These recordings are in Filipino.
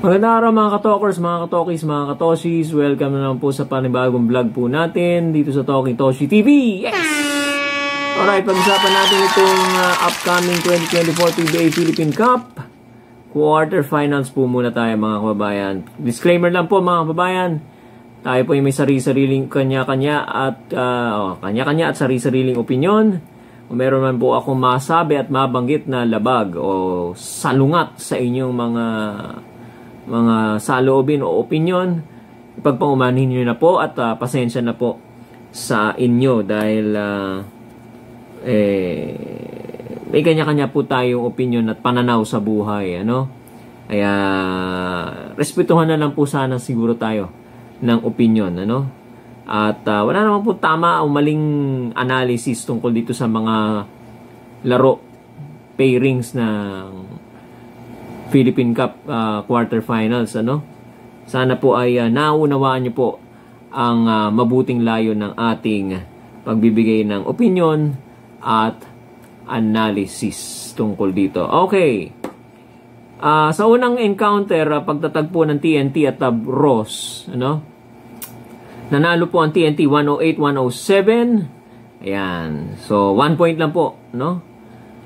Magandang araw mga katokers, mga katokis, mga katoshis. Welcome na naman po sa panibagong vlog po natin dito sa Talking Toshi TV. Yes! Alright, pag-usapan natin itong upcoming 2024 PBA Philippine Cup. Quarterfinals po muna tayo mga kababayan. Disclaimer lang po mga kababayan. Tayo po yung may sari-sariling kanya-kanya at sari-sariling opinyon. Kung meron man po akong masabi at mabanggit na labag o salungat sa inyong mga saloobin o opinyon, ipagpangumanhin nyo na po at pasensya na po sa inyo dahil may kanya-kanya po tayong opinyon at pananaw sa buhay, ano? Kaya respetuhan na lang po sana siguro tayo ng opinyon, ano? At wala naman po tama o maling analysis tungkol dito sa mga laro, pairings ng Philippine Cup quarterfinals, ano? Sana po ay naunawaan niyo po ang mabuting layo ng ating pagbibigay ng opinion at analysis tungkol dito. Okay. Sa unang encounter, pagtatagpo ng TNT at Ross, ano? Nanalo po ang TNT 108-107. Ayan. So 1 point lang po, no?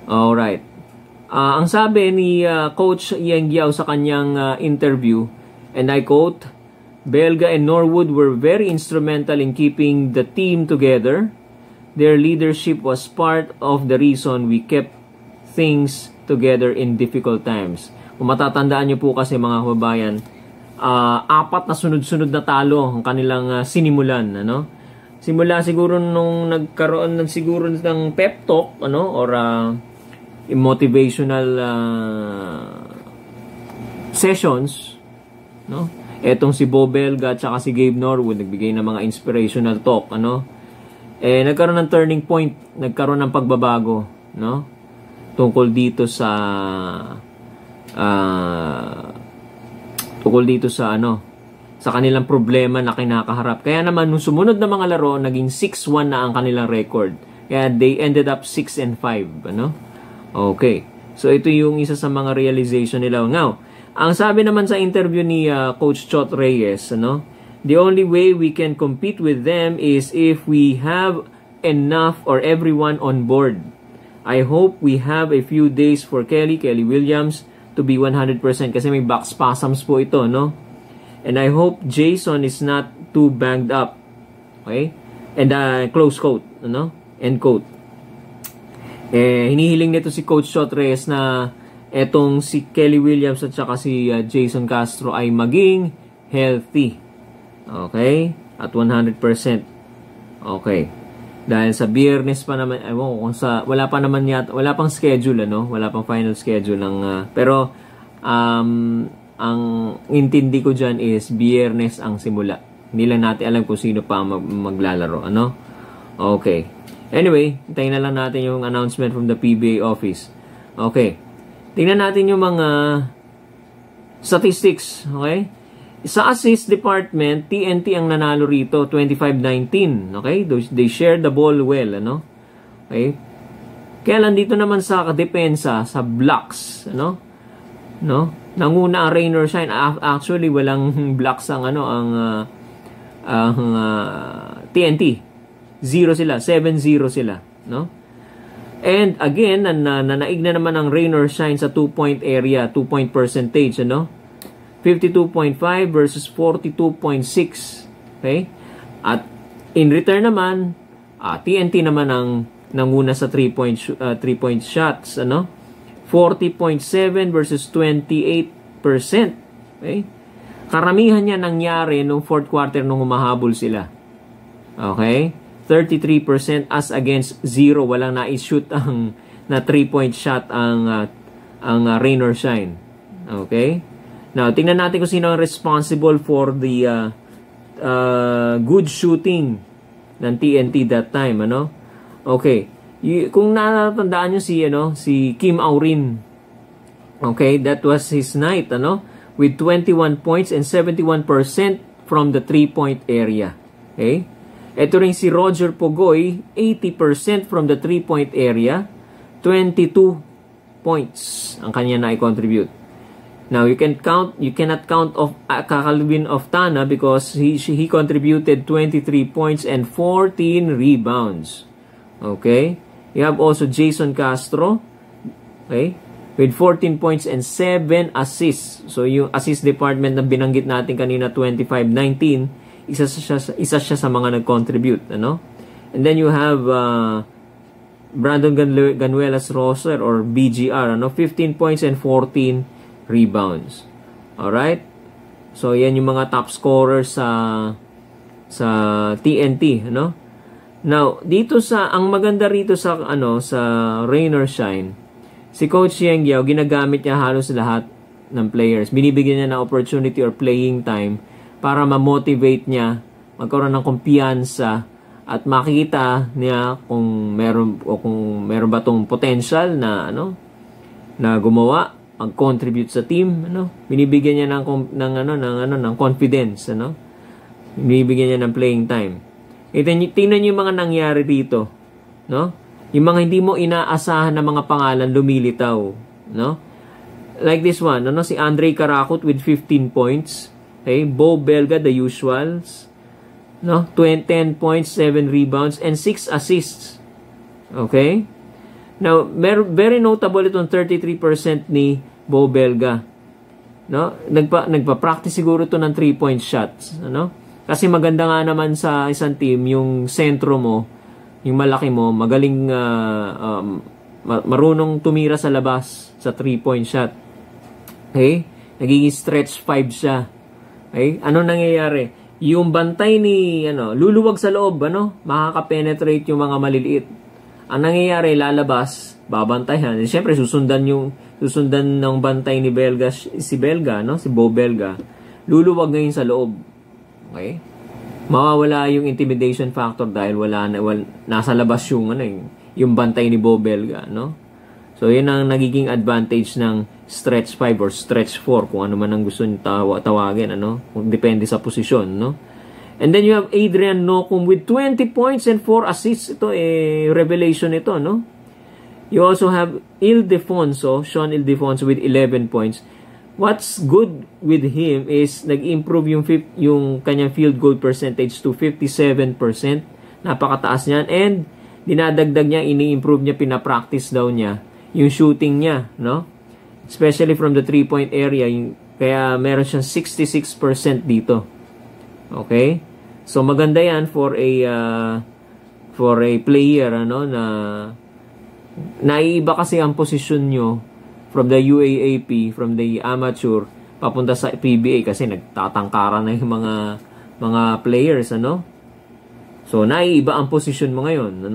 Alright. Ang sabi ni Coach Yeng Giao sa kanyang interview, and I quote, "Belga and Norwood were very instrumental in keeping the team together. Their leadership was part of the reason we kept things together in difficult times." Kung matatandaan niyo po kasi mga kababayan, 4 na sunod-sunod na talo ang kanilang sinimulan, ano? Simula siguro nung nagkaroon ng pep talk, ano, or motivational sessions, no? Etong si Bo Belga at saka si Gabe Norwood nagbigay ng mga inspirational talk, ano? Nagkaroon ng turning point, nagkaroon ng pagbabago, no? Tungkol dito sa sa kanilang problema na kinakaharap. Kaya naman nung sumunod na mga laro, naging 6-1 na ang kanilang record. Kaya they ended up 6-5, ano? Okay. So ito yung isa sa mga realization nila. Now, ang sabi naman sa interview ni Coach Chot Reyes, ano? The only way we can compete with them is if we have enough or everyone on board. I hope we have a few days for Kelly Williams to be 100% kasi may back spasms po ito, no? And I hope Jason is not too banged up. Okay? And close quote, ano? End quote. Hinihiling nito si Coach Chot Reyes na etong si Kelly Williams at saka si Jason Castro ay maging healthy. Okay? At 100%. Okay. Dahil sa Biyernes pa naman, wala pang schedule, ano? Wala pang final schedule ng pero ang intindi ko diyan is Biyernes ang simula. Hindi lang natin alam kung sino pa maglalaro, ano? Okay. Anyway, hintayin na lang natin yung announcement from the PBA office. Okay. Tingnan natin yung mga statistics, okay? Sa assist department, TNT ang nanalo rito, 25-19. Okay? They shared the ball well, ano? Okay? Kaya lang dito naman sa depensa, sa blocks, ano? No? Nanguna ang rain or shine. Actually, walang blocks ang TNT. 0 sila, 7-0 sila, no? And again, nanaig na naman ang rain or shine sa 2-point area, 2-point percentage, ano? 52.5 versus 42.6. Okay? At in return naman, TNT naman ang nanguna sa 3-point shots, ano? 40.7 versus 28%. Okay? Karamihan niya nangyari nung fourth quarter nung humahabol sila. Okay? 33% as against 0. Walang na-shoot na 3-point shot ang rain or shine. Okay? Now, tingnan natin kung sino ang responsible for the good shooting ng TNT that time, ano? Okay. Kung natatandaan nyo si Kim Aurin. Okay, that was his night, ano? With 21 points and 71% from the 3-point area. Okay? Ito rin si Roger Pogoy, 80% from the 3-point area, 22 points ang kanya na i-contribute. Now, you cannot count of Calvin Oftana because he contributed 23 points and 14 rebounds. Okay? You have also Jason Castro, okay, with 14 points and 7 assists. So, yung assist department na binanggit natin kanina, 25-19, isa siya sa mga nag-contribute, ano? And then you have Brandon Ganuelas Roser or BGR, ano? 15 points and 14 rebounds. Alright? So, yan yung mga top scorers sa TNT, ano? Now, ang maganda rito sa rain or shine, si Coach Yeng Guiao, ginagamit niya halos lahat ng players. Binibigyan niya ng opportunity or playing time para ma-motivate niya, magkaroon ng kumpiyansa at makita niya kung meron ba tong potential na gumawa, mag-contribute sa team, binibigyan niya ng confidence, binibigyan niya ng playing time. Tingnan niyo yung mga nangyari dito, no? Yung mga hindi mo inaasahan na mga pangalan lumilitaw, no? Like this one, si Andre Karakot with 15 points, okay? Bo Belga, the usuals, no? 10 points, 7 rebounds, and 6 assists. Okay? Now, very notable itong 33% ni Bo Belga. No? Nagpa-practice siguro ito ng 3-point shots. Ano? Kasi maganda nga naman sa isang team, yung sentro mo, yung malaki mo, magaling, marunong tumira sa labas sa 3-point shot. Okay? Nagiging stretch 5 siya. Okay? Ano nangyayari? Yung bantay ni, luluwag sa loob, makaka-penetrate yung mga maliliit. Ang nangyayari, lalabas, babantayan. Siyempre, susundan ng bantay ni Belga, si Bo Belga. Luluwag ngayon sa loob. Okay? Mawawala yung intimidation factor dahil nasa labas yung bantay ni Bo Belga, So, yun ang nagiging advantage ng stretch 5 or stretch 4, kung ano man ang gusto nyo tawagin, Kung depende sa posisyon, And then you have Adrian Nocum with 20 points and 4 assists. Ito, revelation ito, You also have Sean Ildefonso with 11 points. What's good with him is nag-improve yung kanyang field goal percentage to 57%. Napakataas niyan. And dinadagdag niya, ini-improve niya, pinapractice daw niya yung shooting niya, Especially from the 3-point area. Kaya meron siyang 66% dito. Okay? So maganda 'yan for a player na naiiba kasi ang posisyon nyo from the UAAP, from the amateur papunta sa PBA kasi nagtatangkara na yung mga players, So naiiba ang posisyon mo ngayon,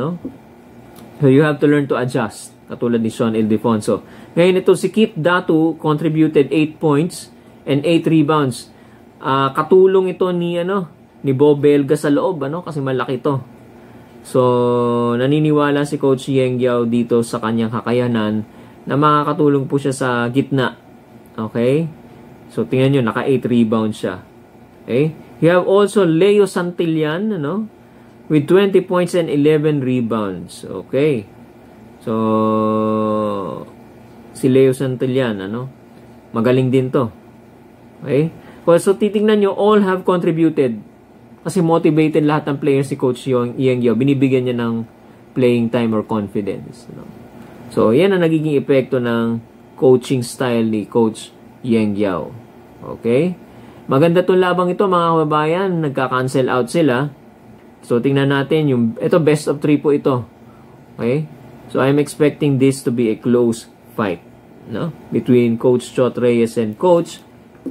So you have to learn to adjust, katulad ni Sean Ildefonso. Ngayon ito si Kit Datu contributed 8 points and 8 rebounds. Katulong ito ni Bo Belga sa loob, kasi malaki to. So, naniniwala si Coach Yeng Guiao dito sa kanyang kakayanan na makakatulong po siya sa gitna. Okay? So, tingnan nyo, naka 8 rebounds siya. Okay? You have also Leo Santillan, with 20 points and 11 rebounds. Okay? So, si Leo Santillan, magaling din to. Okay? So, titingnan nyo, all have contributed. Kasi motivated lahat ng players si Coach Yeng Guiao. Binibigyan niya ng playing time or confidence. So, yan ang nagiging epekto ng coaching style ni Coach Yeng Guiao. Okay? Maganda itong labang ito, mga kababayan. Nagka-cancel out sila. So, tingnan natin. Ito, best of 3 po ito. Okay? So, I'm expecting this to be a close fight. Between Coach Chot Reyes and Coach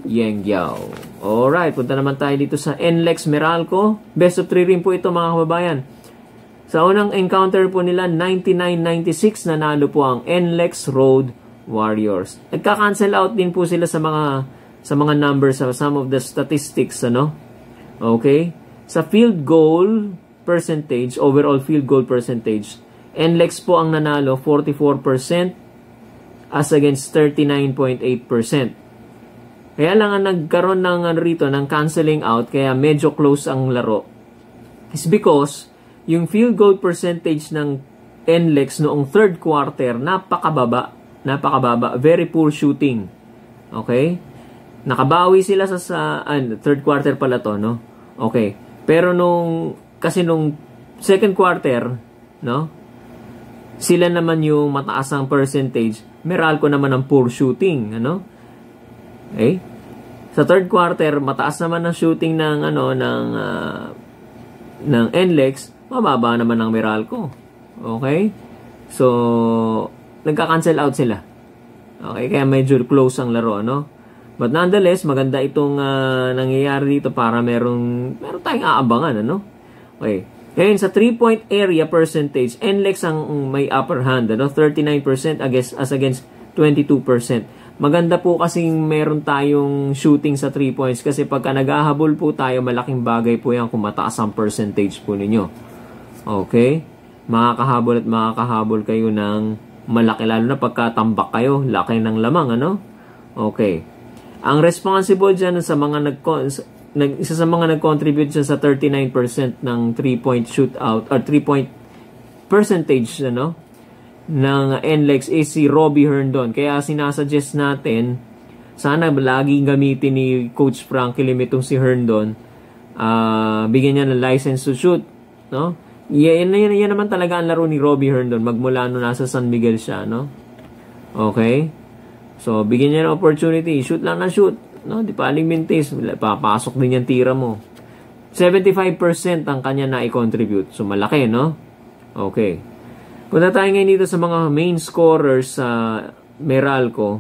Yeng Guiao. Alright, punta naman tayo dito sa NLEX Meralco. Best of 3 rin po ito, mga kababayan. Sa unang encounter po nila, 99-96, nanalo po ang NLEX Road Warriors. Nagka-cancel out din po sila sa mga numbers, sa some of the statistics, Okay? Sa field goal percentage, overall field goal percentage, NLEX po ang nanalo, 44% as against 39.8%. Kaya lang ang nagkaroon ng canceling out, kaya medyo close ang laro, is because yung field goal percentage ng NLEX noong third quarter, napakababa, very poor shooting. Okay? Nakabawi sila sa third quarter pala to, no? Okay. Pero kasi nung second quarter, no? Sila naman yung mataas ang percentage. Meralco naman ang poor shooting, ano? Okay? Sa third quarter, mataas naman ang shooting ng ng NLEX, mababa naman ang Meralco. Okay? So, nagka-cancel out sila. Okay, kaya medyo close ang laro, no? But nonetheless, maganda itong nangyayari dito para meron tayong aabangan, ano? Okay. Ngayon, sa 3-point area percentage, NLEX ang may upper hand, ano? 39% as against 22%. Maganda po kasing meron tayong shooting sa 3 points kasi pagka naghahabol po tayo, malaking bagay po yan kung mataas ang percentage po ninyo. Okay? Makakahabol at makakahabol kayo ng malaki, lalo na pagkatambak kayo, laki ng lamang, ano? Okay. Ang responsible dyan sa mga isa sa mga nag-contribute sa 39% ng 3-point shootout or 3-point percentage, ano, ng NLEX is si Robbie Herndon. Kaya sinasuggest natin, sana laging gamitin ni Coach Frankie Lim itong si Herndon. Bigyan niya ng license to shoot, no? Yan naman talaga ang laro ni Robbie Herndon magmula nung nasa San Miguel siya, no? Okay? So, bigyan niya ng opportunity. Shoot lang na shoot. No? Di pa aling mintis. Papasok din yung tira mo. 75% ang kanya na i-contribute. So, malaki, no? Okay. Punta tayo ngayon dito sa mga main scorers sa Meralco.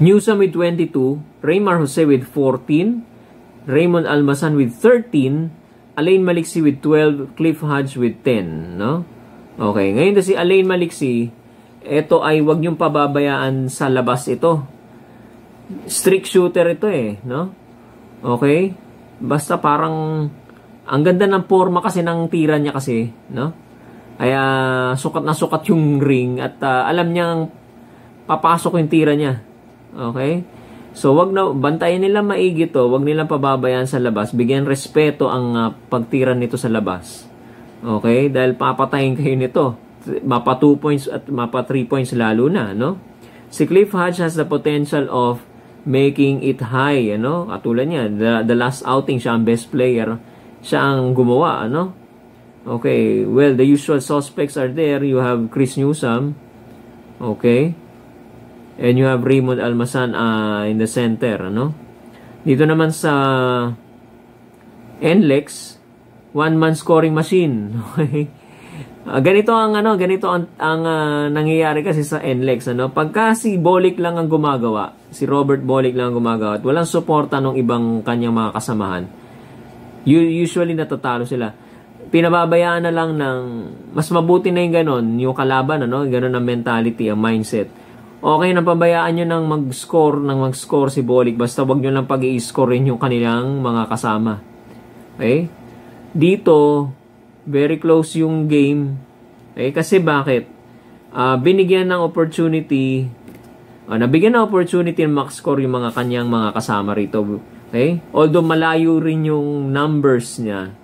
Newsome with 22. Raymar Jose with 14. Raymond Almasan with 13. Alain Maliksi with 12. Cliff Hodge with 10. No? Okay. Ngayon si Alain Maliksi, ito ay wag niyong pababayaan sa labas ito. Strict shooter ito no? Okay? Basta parang ang ganda ng forma kasi ng tira niya kasi, no? Kaya sukat na sukat yung ring at alam niyang papasok yung tira niya. Okay? So wag na bantayan nila maigi to, wag nilang pababayaan sa labas. Bigyan respeto ang pagtira nito sa labas. Okay? Dahil papatayin kayo nito. Mapa 2 points at mapa 3 points lalo na, no? Si Cliff Hodge has the potential of making it high, ano? Katulad niya, the last outing siya ang best player, siya ang gumawa, ano? Okay, well, the usual suspects are there. You have Chris Newsome, okay? And you have Raymond Almasan in the center, ano? Dito naman sa NLEX, one-man scoring machine, okay? Ganito ang nangyayari kasi sa NLEX, ano? Pagka si Bolick lang ang gumagawa, si Robert Bolick lang ang gumagawa at walang suporta ng ibang kanyang mga kasamahan, usually natatalo sila. Pinababayaan na lang ng mas mabuti na yung ganon, yung kalaban, ano? Ganon ang mentality, ang mindset. Okay na pabayaan nyo ng mag-score si Bolick, basta wag nyo lang pag-i-score rin yung kanilang mga kasama. Okay? Dito very close yung game. Okay? Kasi bakit? Binigyan ng opportunity, nabigyan ng opportunity ng max score yung mga kanyang mga kasama rito. Okay? Although malayo rin yung numbers niya,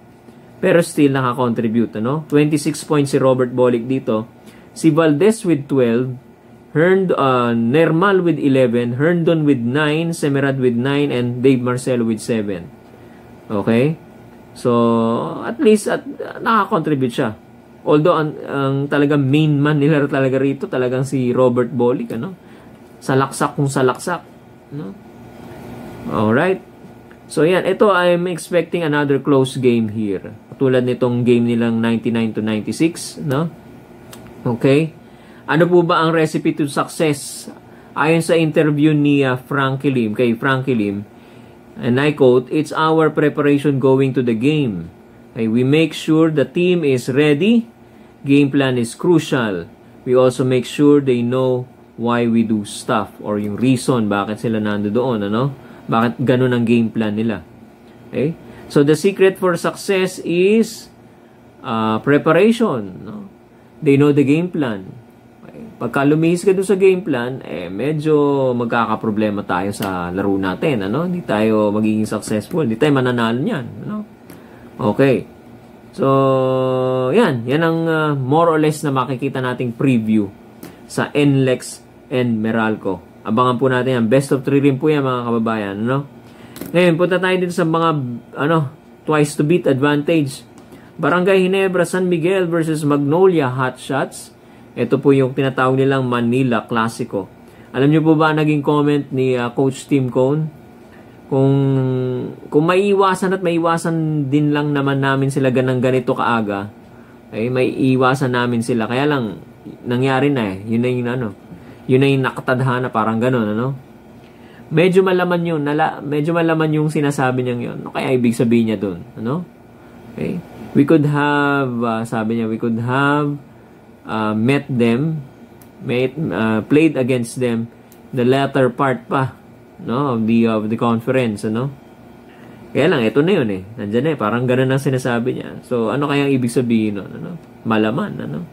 pero still nakakontribute. Ano? 26 points si Robert Bolick dito. Si Valdez with 12. Nermal with 11. Herndon with 9. Semerad with 9. And Dave Marcelo with 7. Okay? So, at least nakakontribute siya. Although, ang talagang main man nila talaga rito, talagang si Robert Bolick, ano? Salaksak kung salaksak. No? Alright. So, yan. Ito, I'm expecting another close game here. Tulad nitong game nilang 99-96, no? Okay. Ano po ba ang recipe to success? Ayon sa interview ni Frankie Lim, kay Frankie Lim, and I quote, "It's our preparation going to the game. Okay, we make sure the team is ready. Game plan is crucial. We also make sure they know why we do stuff," or yung reason bakit sila nandoon, ano? Bakit ganun ang game plan nila. Okay? So the secret for success is preparation, no? They know the game plan. Okay? Pagka lumihis ka doon sa game plan, medyo magkakaproblema tayo sa laro natin, ano? Hindi tayo magiging successful, hindi tayo mananalo niyan, ano? Okay. So, yan ang more or less na makikita nating preview sa NLEX and Meralco. Abangan po natin yan. Best of 3 rin po yan, mga kababayan. Ano? Ngayon, punta tayo dito sa mga twice to beat advantage. Barangay Ginebra San Miguel versus Magnolia Hot Shots. Ito po yung tinatawag nilang Manila Clasico. Alam niyo po ba naging comment ni Coach Tim Cone? Kung maiiwasan at maiiwasan din lang naman namin sila ganito kaaga, ay may iwasan namin sila. Kaya lang, nangyari na eh. Yun na yung nakatadhana, parang gano'n, ano? Medyo malaman yung sinasabi niyang yun. Ano kaya ibig sabihin niya dun? Ano? Okay. We could have, sabi niya, we could have met them, played against them the latter part pa, no, of the conference, ano? Kaya lang, ito na yun eh. Nandyan eh, parang ganun ang sinasabi niya. So, ano kaya ibig sabihin nun? Ano? Malaman, ano?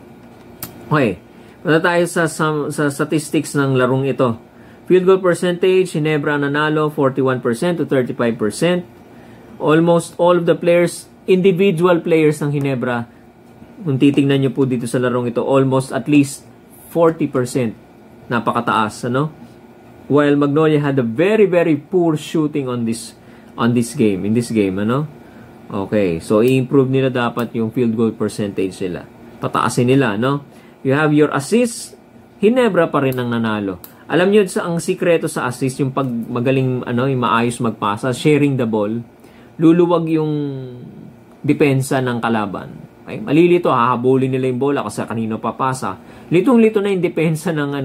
Okay. Punta tayo sa statistics ng larong ito. Field goal percentage, Ginebra nanalo 41% to 35%. Almost all of the players, individual players ng Ginebra, kung titingnan nyo po dito sa larong ito, almost at least 40%. Napakataas, ano? While Magnolia had a very, very poor shooting in this game, ano? Okay, so i-improve nila dapat yung field goal percentage nila. Pataasin nila, no? You have your assist, Ginebra pa rin ang nanalo. Alam niyo ang sikreto sa assist, yung pag magaling, yung maayos magpasa, sharing the ball, luluwag yung depensa ng kalaban. Okay? Malilito, hahabulin nila yung bola kasi kanino papasa. Litong-lito na yung depensa ng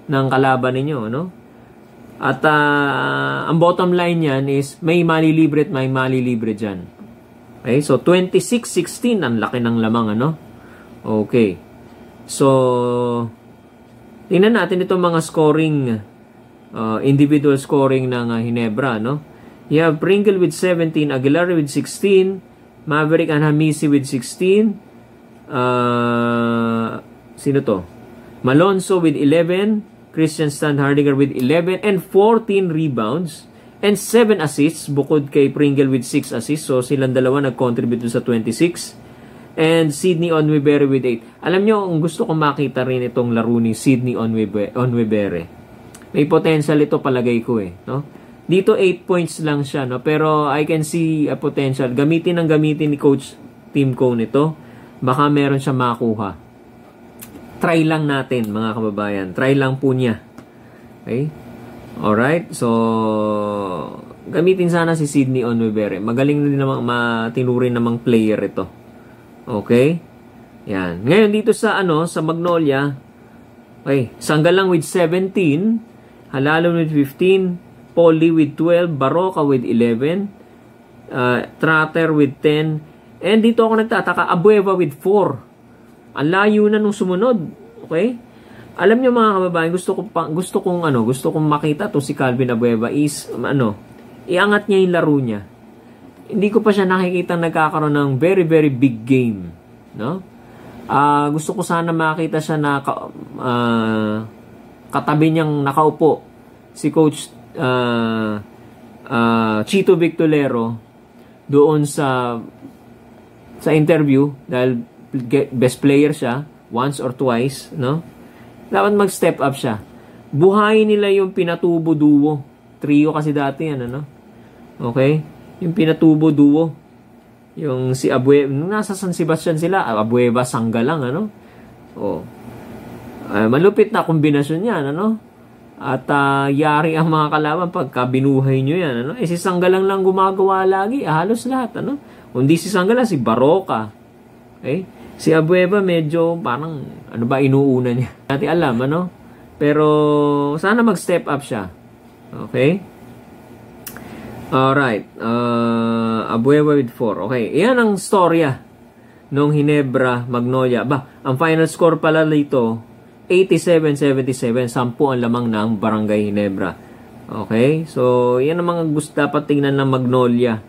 ng kalaban ninyo, no? At ang bottom line niyan is may malilibre at may malilibre diyan. Okay? So 26-16 ang laki ng lamang, ano? Okay. So tingnan natin itong mga scoring, individual scoring ng Ginebra, no? You have Pringle with 17, Aguilar with 16, Maverick and Hamisi with 16. Sino to? Malonzo with 11, Christian Standhardinger with 11 and 14 rebounds and 7 assists bukod kay Pringle with 6 assists. So silang dalawa nag-contribute sa 26. And Sydney Onwebere with 8. Alam nyo, ang gusto kong makita rin itong laro ni Sydney Onwebere. May potential ito palagay ko eh, no? Dito 8 points lang siya, no? Pero I can see a potential. Gamitin ni Coach Tim Cone ito. Baka meron siya makuha. Try lang natin, mga kababayan. Try lang po niya. Okay? Alright? So, gamitin sana si Sydney Onwebere. Magaling din namang matinurin namang player ito. Okay? Yan. Ngayon dito sa sa Magnolia, okay, Sanggalang with 17, Halalon with 15, Poli with 12, Baroka with 11, Tratter with 10, and dito ako nagtataka, Abueva with 4. Ang layo na nung sumunod. Okay? Alam niyo mga kababayan, gusto kong makita to si Calvin Abueva is iangat niya yung laro niya. Hindi ko pa siya nakikita nagkakaroon ng very, very big game. No? Gusto ko sana makita siya na katabi niyang nakaupo si Coach Chito Victolero doon sa interview dahil best player siya once or twice. No? Dapat mag-step up siya. Buhayin nila yung pinatubo duo. Trio kasi dati yan. Okay? Yung pinatubo duo. Yung si Abueva, nasa San Sebastian sila, Abueva Sanggalang, malupit na kombinasyon yan, At yari ang mga kalaban pagka binuhay nyo yan, si Sanggalang lang gumagawa lagi, halos lahat, Kundi si Sanggalang, si Baroka. Okay? Si Abueva medyo parang, inuuna niya. Natin alam, Pero sana mag-step up siya. Okay? Alright. Abueva with 4. Okay. Iyan ang storya nung Ginebra Magnolia. Ang final score pala dito, 87-77. 10 ang lamang ng Barangay Ginebra. Okay? So, yan ang mga gusto dapat tingnan ng Magnolia.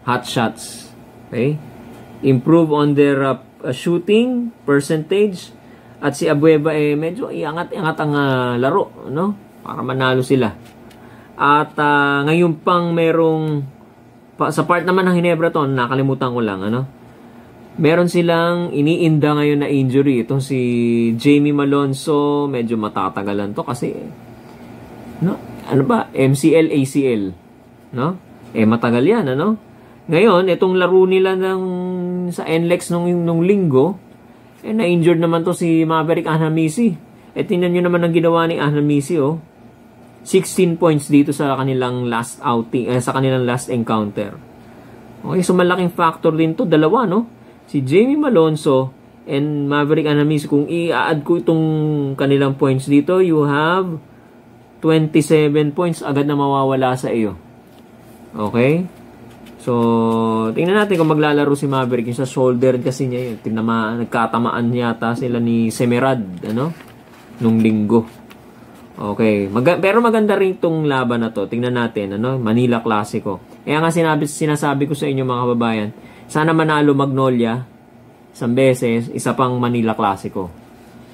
Hot shots. Okay? Improve on their shooting percentage. At si Abueva medyo iangat-iangat ang laro, para manalo sila. At ngayon pang merong sa part naman ng Ginebra to, nakalimutan ko lang, meron silang iniinda ngayon na injury. Itong si Jamie Malonzo, medyo matatagalan to kasi no? Ano ba? MCL, ACL, no? Matagal yan, ano? Ngayon, itong laro nila sa NLEX nung linggo, na-injured naman to si Maverick Anhamisi. Tingnan nyo naman ang ginawa ni Anhamisi, 16 points dito sa kanilang last outing, sa kanilang last encounter. Okay, so malaking factor din to, dalawa, no? Si Jamie Malonzo and Maverick Anhamisi. Kung i-add ko itong kanilang points dito, you have 27 points agad na mawawala sa iyo. Okay? So, tingnan natin kung maglalaro si Maverick. Yung sa shoulder kasi niya yun. Nagkatamaan yata sila ni Semerad, ano? Nung linggo. Okay. Pero maganda rin itong laban na to. Tingnan natin, ano? Manila Clasico. Kaya nga sinasabi ko sa inyo mga kababayan, sana manalo Magnolia isang beses, isa pang Manila Clasico.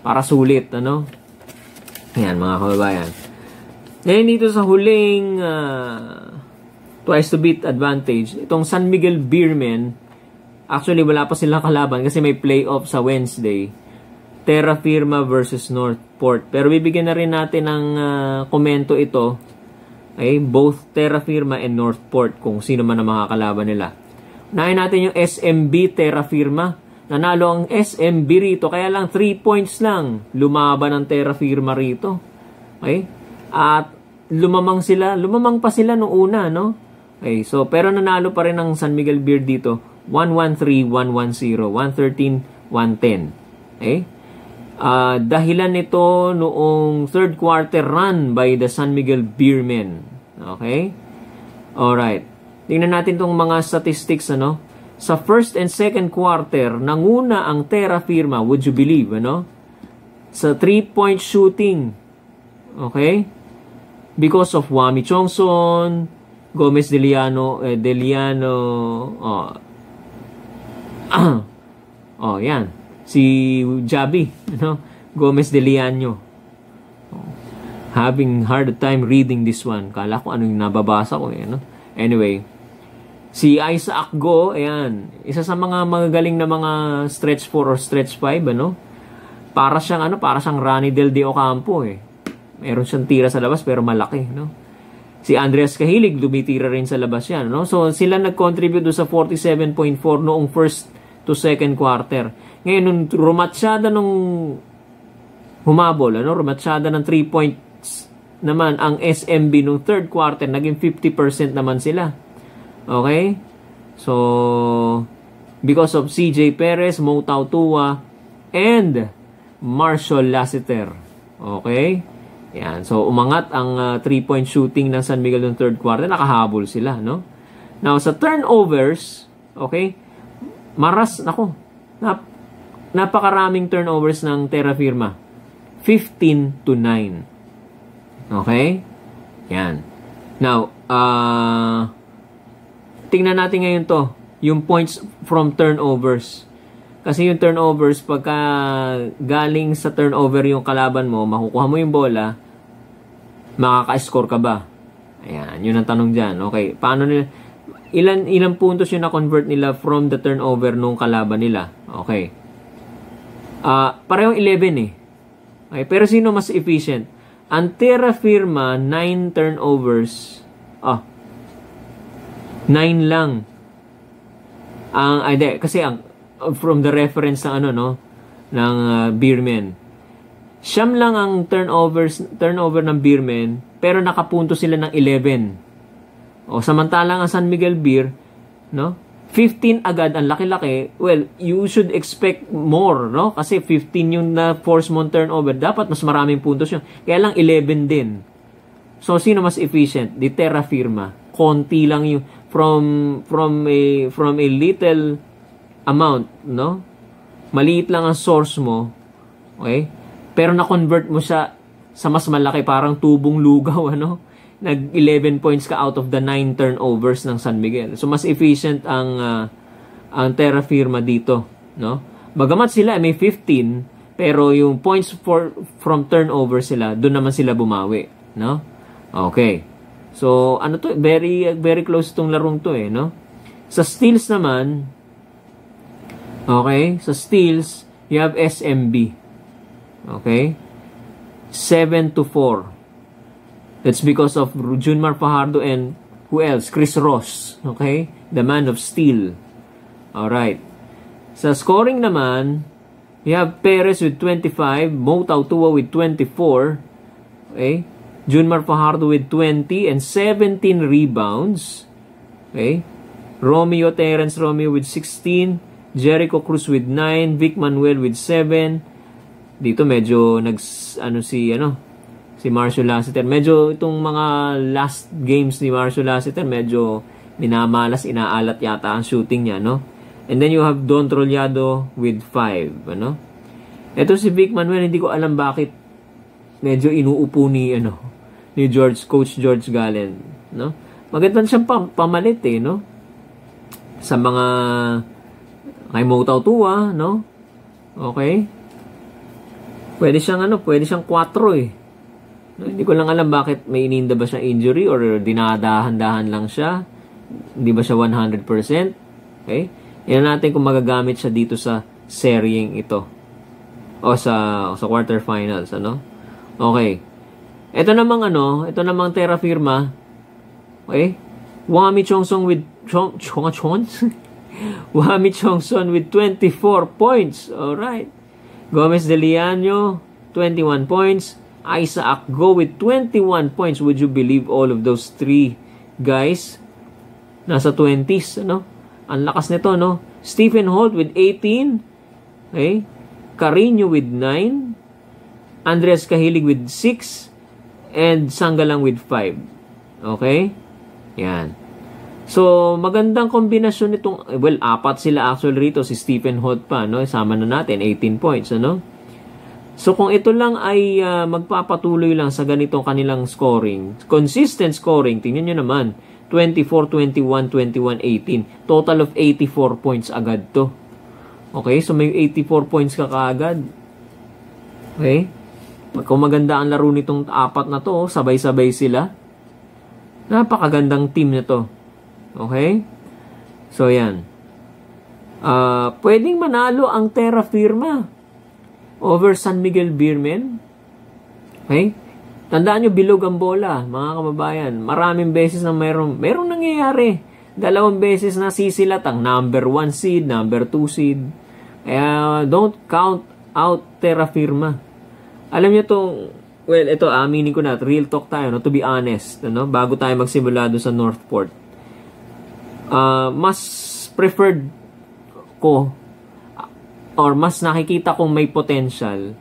Para sulit, ano? Yan, mga kababayan. Ngayon dito sa huling twice to beat advantage, itong San Miguel Beermen, actually wala pa silang kalaban kasi may playoff sa Wednesday. Terra Firma versus Northport. Pero bibigyan na rin natin ng komento ito. Okay? Both Terra Firma and Northport kung sino man ang makakalaban nila. Unahin natin yung SMB Terra Firma. Nanalo ang SMB rito. Kaya lang 3 points lang lumaban ng Terra Firma rito. Okay? At lumamang pa sila nung una, no? Okay, so pero nanalo pa rin ang San Miguel Beer dito. 113, 110, 113, 110. Okay? Dahilan nito noong third quarter run by the San Miguel Beermen. Okay? Alright. Tingnan natin tong mga statistics, ano? Sa first and second quarter, nanguna ang Terra Firma, would you believe, ano? Sa 3-point shooting. Okay? Because of Wami Chongson, Gomez Deliano, yan. Si Javi, Gomez Deliano. Having hard time reading this one. Kala ko ano yung nababasa ko, no? Anyway, si Isaac Go, ayan, isa sa mga magagaling na mga stretch 4 or stretch 5, ano? Para siyang Rani Del De Ocampo, Meron siyang tira sa labas pero malaki, no? Si Andreas Kahilig, dumitira rin sa labas yan, no? So, sila nag-contribute do sa 47.4 noong first to second quarter. Ngayon, nung rumatsyada nung humabol, rumatsyada ng 3 points naman ang SMB nung third quarter, naging 50% naman sila. Okay? So, because of CJ Perez, Mo Tautua, and Marshall Lassiter. Okay? Yan. So, umangat ang 3-point shooting ng San Miguel ng third quarter. Nakahabol sila, no? Now, sa turnovers, okay, napakaraming turnovers ng Terra Firma. 15-9. Okay? Yan. Now, tingnan natin ngayon to. Yung points from turnovers. Kasi yung turnovers, pagka galing sa turnover yung kalaban mo, makukuha mo yung bola, makaka-score ka ba? Ayan, yun ang tanong dyan. Okay, paano nila, ilang puntos yung na-convert nila from the turnover nung kalaban nila? Okay. Parehong 11 Okay, pero sino mas efficient? Ang Terra Firma, 9 turnovers. 9 lang. Kasi from the reference ng ng Beermen. Siyam lang ang turnover ng Beermen, pero nakapunto sila ng 11. Samantalang ang San Miguel Beer, 15 agad, ang laki-laki. Well, you should expect more, no? Kasi 15 yung na-force mo turnover, dapat mas maraming puntos yun. Kaya lang 11 din. So, sino mas efficient? Di Terra Firma. Konti lang yung from a little amount, no? Maliit lang ang source mo, okay? Pero na-convert mo siya sa mas malaki, parang tubong lugaw, Nag-11 points ka out of the 9 turnovers ng San Miguel. So, mas efficient ang Terra Firma dito, no? Bagamat sila may 15, pero yung points from turnover sila, doon naman sila bumawi, no? Okay. So, very, very close itong larong to, no? Sa steals naman, okay, sa steals, you have SMB. Okay? 7-4. That's because of Junmar Fajardo and who else? Chris Ross. Okay? The man of steel. Alright. Sa scoring naman, you have Perez with 25, Mo Tautua with 24, okay? Junmar Fajardo with 20 and 17 rebounds. Okay? Terence Romeo with 16, Jericho Cruz with 9, Vic Manuel with 7. Dito medyo si Marcio Lassiter. Medyo itong mga last games ni Marcio Lassiter, medyo minamalas, inaalat yata ang shooting niya, no? And then you have Don Trollado with 5, ano? Ito si Vic Manuel, hindi ko alam bakit medyo inuupo ni Coach George Gallen, no? Maganda siyang pamalit no? Sa mga kay Mo Tautua, no? Okay? Pwede siyang 4 No, hindi ko lang alam bakit may ininda ba siya injury or dinadahan-dahan lang siya. Hindi ba siya 100%? Okay? Yan natin kung magagamit siya dito sa seryeng ito. O sa quarterfinals, ano? Okay. Ito namang terra firma. Okay? Wami Chongson with Wami Chongson with 24 points. All right. Gomez De Liano 21 points. Isaac Go with 21 points. Would you believe all of those 3 guys nasa 20s, ano? Ang lakas nito, no? Stephen Holt with 18. Okay? Carino with 9. Andres Cahilig with 6. And Sanggalang with 5. Okay? Yan. So, magandang kombinasyon nitong, 4 sila actually rito, si Stephen Holt pa, no? Isama na natin, 18 points, ano? So, kung ito lang ay magpapatuloy lang sa ganitong kanilang scoring, consistent scoring, tingnan nyo naman, 24, 21, 21, 18. Total of 84 points agad to. Okay? So, may 84 points ka kaagad. Okay? Kung maganda ang laro nitong 4 na to, sabay-sabay sila. Napakagandang team na to. Okay? So, yan. Pwedeng manalo ang Terra Firma over San Miguel Beermen. Okay? Tandaan nyo, bilog ang bola, mga kababayan. Maraming beses na merong nangyayari. 2 beses na sisilat ang number 1 seed, number 2 seed. Kaya, don't count out Terra Firma. Alam nyo itong, ito, aminin ko na, real talk tayo, no? To be honest, ano? Bago tayo magsimula doon sa Northport. Mas preferred ko or mas nakikita kong may potential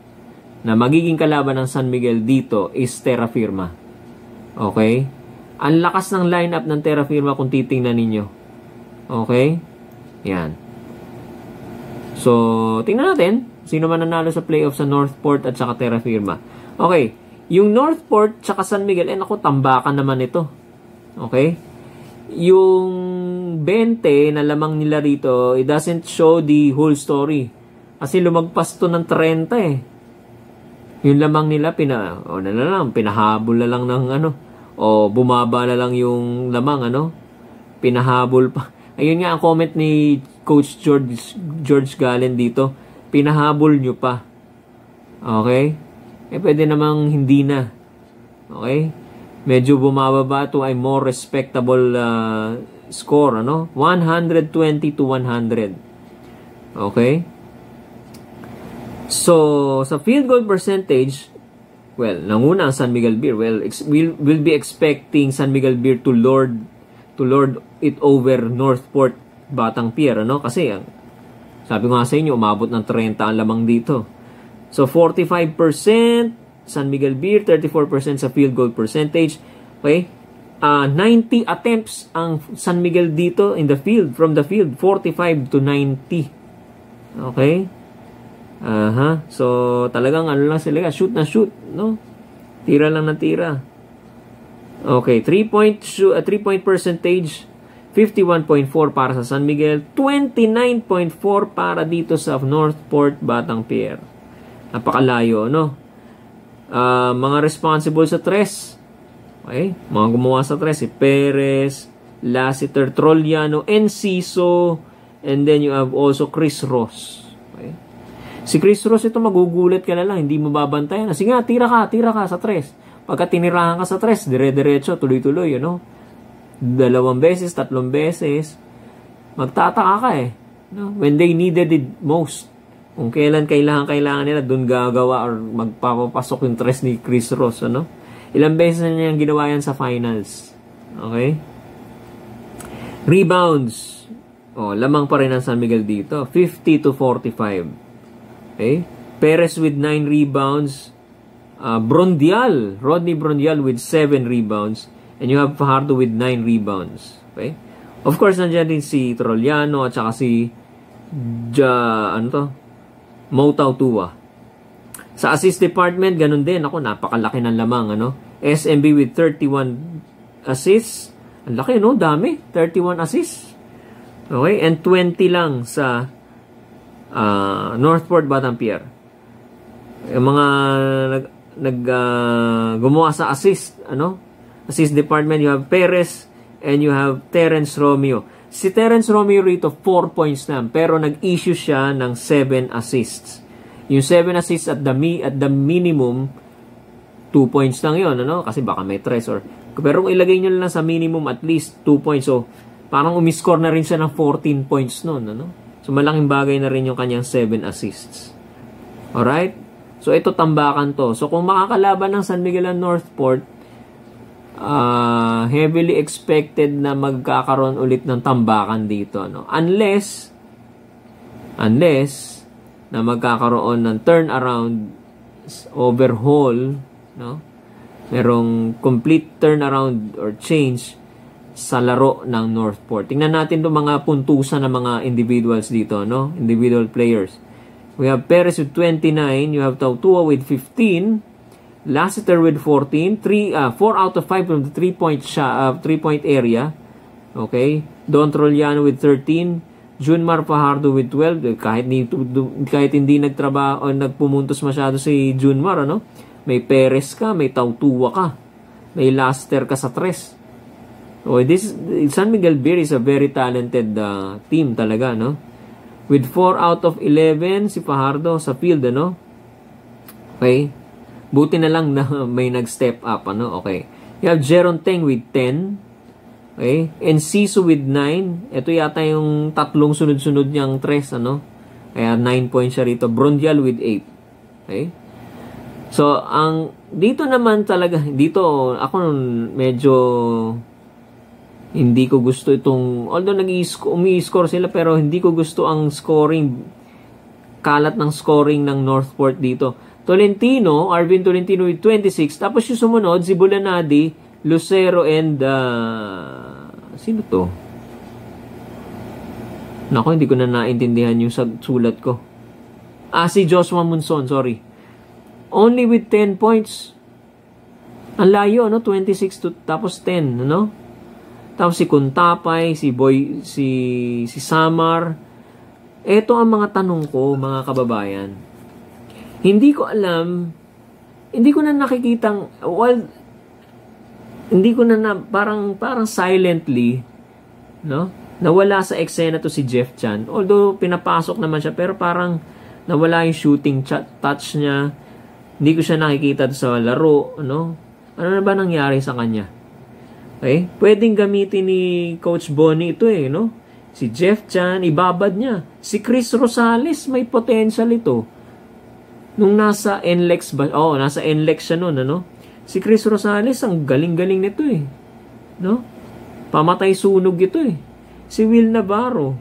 na magiging kalaban ng San Miguel dito is Terra Firma. Okay? Ang lakas ng lineup ng Terra Firma kung titingnan ninyo. Okay? Yan. So, tingnan natin sino man nanalo sa playoff sa Northport at saka Terra Firma. Okay. Yung Northport saka San Miguel, naku, tambakan naman ito. Okay? Yung 20 na lamang nila rito, it doesn't show the whole story. Kasi lumagpas to ng 30 Yung lamang nila, pinahabol na lang ng bumaba na lang yung lamang, pinahabol pa. Ayun nga ang comment ni Coach George Gallen dito, pinahabol nyo pa. Okay? Pwede namang hindi na. Okay? Medyo bumababa to ay more respectable score, 120 to 100. Okay? So, sa field goal percentage, nanguna ang San Miguel Beer. We'll be expecting San Miguel Beer to lord it over Northport Batang Pier, Kasi, sabi ko nga sa inyo, umabot ng 30 ang lamang dito. So, 45% San Miguel Beer, 34% sa field goal percentage. Okay? 90 attempts ang San Miguel dito from the field. 45 to 90. Okay? So, talagang lang sila. Shoot na shoot, no? Tira lang na tira. Okay, 3-point percentage, 51.4 para sa San Miguel, 29.4 para dito sa Northport Batang Pier. Napakalayo, no? Mga responsible sa tres. Okay? Mga gumawa sa tres, si Perez, Lassiter, Trollano, Enciso, and then you have also Chris Ross. Okay? Si Chris Ross, ito magugulat ka na lang, hindi mo babantayan. Sige nga, tira ka sa tres. Pagka tinirahan ka sa 3, dire-diretso, tuloy-tuloy, 2 beses, 3 beses, magtataka ka no? When they needed it most. Kung kailan kailangan nila, doon gagawa or magpapapasok yung 3 ni Chris Ross, Ilang beses na niyang ginawa yan sa finals. Okay? Rebounds. Lamang pa rin ang San Miguel dito. 50-45. Okay? Perez with 9 rebounds. Rodney Brondial with 7 rebounds. And you have Fajardo with 9 rebounds. Okay? Of course, nandiyan din si Troliano at saka si Mautau Tua. Sa assist department, ganun din. Napakalaki ng lamang, SMB with 31 assists. Ang laki, Dami. 31 assists. Okay? And 20 lang sa Northport Batampier. Yung mga gumawa sa assist, assist department, you have Perez and you have Terence Romeo. Si Terence Romeo rito, 4 points na. Pero nag-issue siya ng 7 assists. Yung 7 assists at the minimum, 2 points lang yun, Kasi baka may 3 or... Pero kung ilagay nyo lang sa minimum at least 2 points. So, parang umiscore na rin siya ng 14 points nun, So, malaking bagay na rin yung kanyang 7 assists. Alright? So, ito tambakan to. So, kung makakalaban ng San Miguel and Northport, heavily expected na magkakaroon ulit ng tambakan dito, Unless na magkakaroon ng turnaround, overhaul, merong complete turnaround or change sa laro ng Northport. Tingnan natin itong mga puntusan ng mga individuals dito, individual players. We have Perez with 29, you have Tautua with 15, Lassiter with 14, 4 out of 5 from the 3-point area. Okay? Don Troliano with 13, Junmar Fajardo with 12. Kahit hindi nagtrabaho o nagpumuntos masyado si Junmar, May Perez ka, may Tautua ka, may Lassiter ka sa 3. So, San Miguel Beer is a very talented team talaga, With 4 out of 11, si Fajardo sa field, Okay? Buti na lang na may nag-step up, Okay? You have Jeron Teng with 10. Okay? And Sisu with 9. Ito yata yung tatlong sunod-sunod niyang 3, Kaya 9 points siya rito. Brondial with 8. Okay? So, dito naman talaga, dito ako medyo hindi ko gusto itong, although umi-score sila, pero hindi ko gusto ang scoring, kalat ng scoring ng Northport dito. Arvin Tolentino with 26, tapos yung sumunod, si Bulanadi, Lucero, and sino to? Nako, hindi ko na naintindihan yung sulat ko. Si Joshua Munson, sorry. Only with 10 points. Ang layo, 26 tapos 10, Tapos si Kuntapay, si Samar. Ito ang mga tanong ko, mga kababayan. Hindi ko alam, hindi ko na nakikitang, hindi ko na parang silently, nawala sa eksena to si Jeff Chan. Although pinapasok naman siya, pero parang nawala yung shooting touch niya. Hindi ko siya nakikita sa laro, Ano na ba nangyari sa kanya? Okay? Pwedeng gamitin ni Coach Bonnie ito, Si Jeff Chan, ibabad niya. Si Chris Rosales, may potential ito. Nung nasa NLEX ba? Nasa NLEX siya noon, Si Chris Rosales, ang galing-galing nito, Pamatay sunog ito, Si Will Navarro.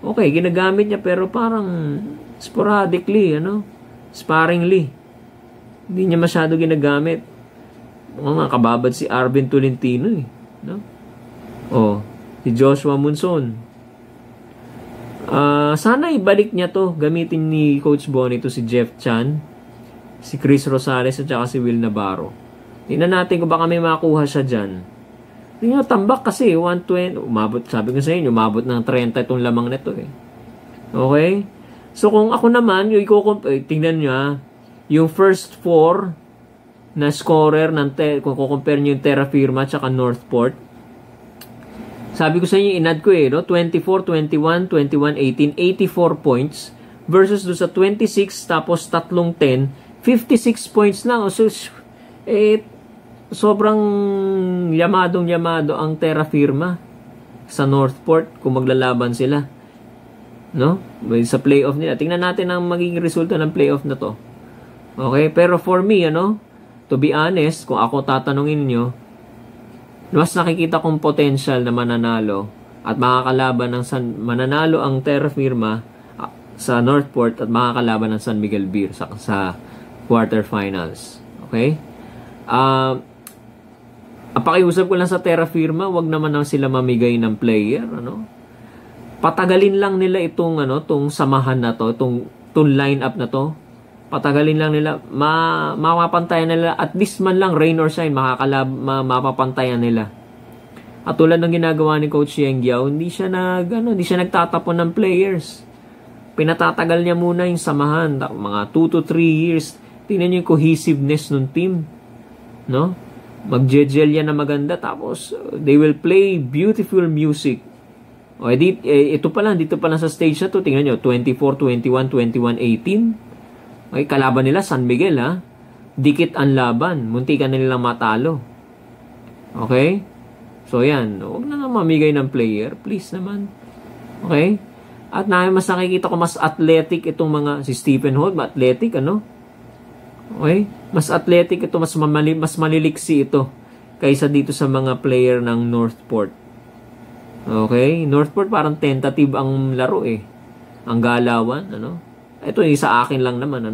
Okay, ginagamit niya, pero parang sporadically, sparingly. Hindi niya masyado ginagamit. Mga kababad si Arvin Tolentino, si Joshua Munson. Sana ibalik niya to, gamitin ni Coach Bonnie to si Jeff Chan, si Chris Rosales at saka si Will Navarro. Tingnan natin kung baka may makuha siya dyan. Tingnan, tambak kasi 120, sabi ko sa inyo, umabot ng 30 itong lamang nito, Okay? So kung ako naman, tingnan nyo, yung first 4 na scorer kung kukompare nyo yung Terra Firma at saka Northport, sabi ko sa inyo, inad ko 24, 21, 21, 18, 84 points versus do sa 26 tapos 3-10, 56 points lang. So, sobrang yamadong-yamado ang Terra Firma sa Northport kung maglalaban sila. No? Sa playoff nila. Tingnan natin ang magiging resulta ng playoff na to. Okay? Pero for me, to be honest, kung ako tatanungin nyo, mas nakikita kong potential na mananalo at makakalaban ng mananalo ang Terra Firma sa Northport at makakalaban ng San Miguel Beer sa quarterfinals. Okay? Pakiusap ko lang sa Terra Firma, wag naman sila mamigay ng player, Patagalin lang nila itong samahan na to, itong line-up na to. Patagalin lang nila, mapapantayan nila, at least man lang rain or shine, mapapantayan nila. At tulad ng ginagawa ni Coach Yeng Giao, hindi siya nagtatapon ng players. Pinatatagal niya muna yung samahan, mga 2 to 3 years. Tingnan niyo yung cohesiveness ng team, no? Mag-gel yan na maganda, tapos they will play beautiful music. Ito pa lang, dito pa lang sa stage na to, tingnan nyo, 24-21, 21-18. Okay, kalaban nila San Miguel, dikit ang laban, muntikan na nilang matalo. Okay, so yan, huwag na mamigay ng player, please naman. Okay, at mas nakikita ko mas athletic itong mga, si Stephen Holt, athletic, okay, mas athletic ito, mas maliliksi ito kaysa dito sa mga player ng Northport. Okay, Northport parang tentative ang laro ang galawan, ito sa akin lang naman,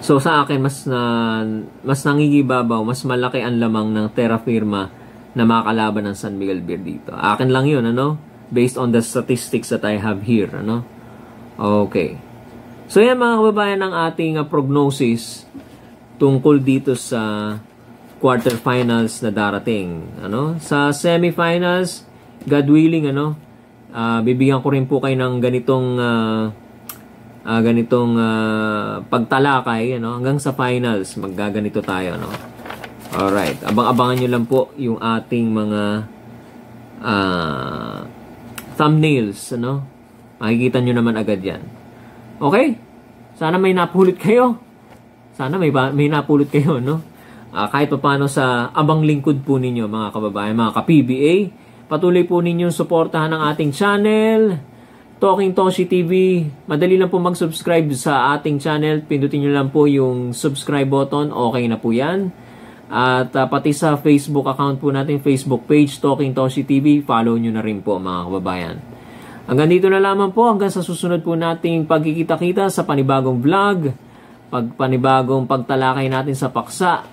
so sa akin mas nangigibabaw, mas malaki ang lamang ng Terra Firma na makakalaban ng San Miguel Beer dito. Akin lang yun, based on the statistics that I have here, okay. So yan mga kababayan, ang ating prognosis tungkol dito sa quarterfinals na darating. Sa semifinals, God willing, bibigyan ko rin po kayo ng ganitong pagtalakay, hanggang sa finals, maggaganito tayo, Alright, abang-abangan nyo lang po yung ating mga thumbnails, makikita nyo naman agad yan. Okay? Sana may napulot kayo. Sana may napulot kayo, kahit pa paano sa abang lingkod po ninyo, mga kababayan, mga ka-PBA. Patuloy po ninyong suportahan ang ating channel, Talking Toshi TV. Madali lang po mag-subscribe sa ating channel. Pindutin nyo lang po yung subscribe button. Okay na po yan. At pati sa Facebook account po natin, Facebook page, Talking Toshi TV. Follow nyo na rin po, mga kababayan. Hanggang dito na lamang po, hanggang sa susunod po nating pagkikita-kita sa panibagong vlog, panibagong pagtalakay natin sa paksa,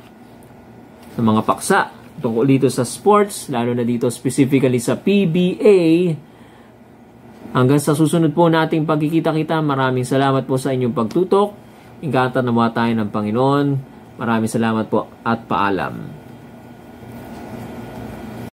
sa mga paksa tungkol dito sa sports, lalo na dito specifically sa PBA. Hanggang sa susunod po nating pagkikita-kita, maraming salamat po sa inyong pagtutok. Ingatan nawa tayo ng Panginoon. Maraming salamat po at paalam.